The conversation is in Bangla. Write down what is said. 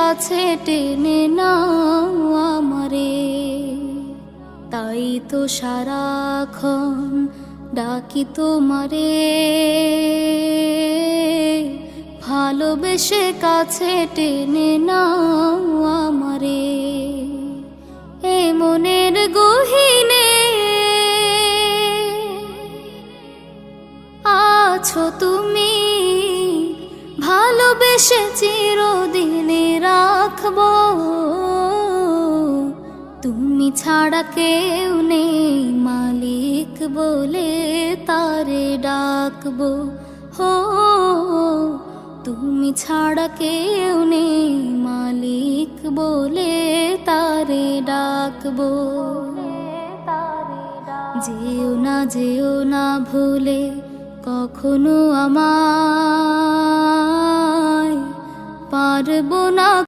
কাছে টেনে নাও আমারে। তাই তো সারাক্ষণ ডাকি তোমারে, ভালোবেসে কাছে টেনে নাও আমারে। এ মনের গহীনে আছো তুমি, ভালোবেসে চিরদিনে রাখবো। তুমি ছাড়া কেউ নেই মালিক বলে তারে ডাকবো। হো তুমি ছাড়া কেউ নেই মালিক বলে তারে ডাকবো। যেও না ভুলে কখনো আমায়, পারবো না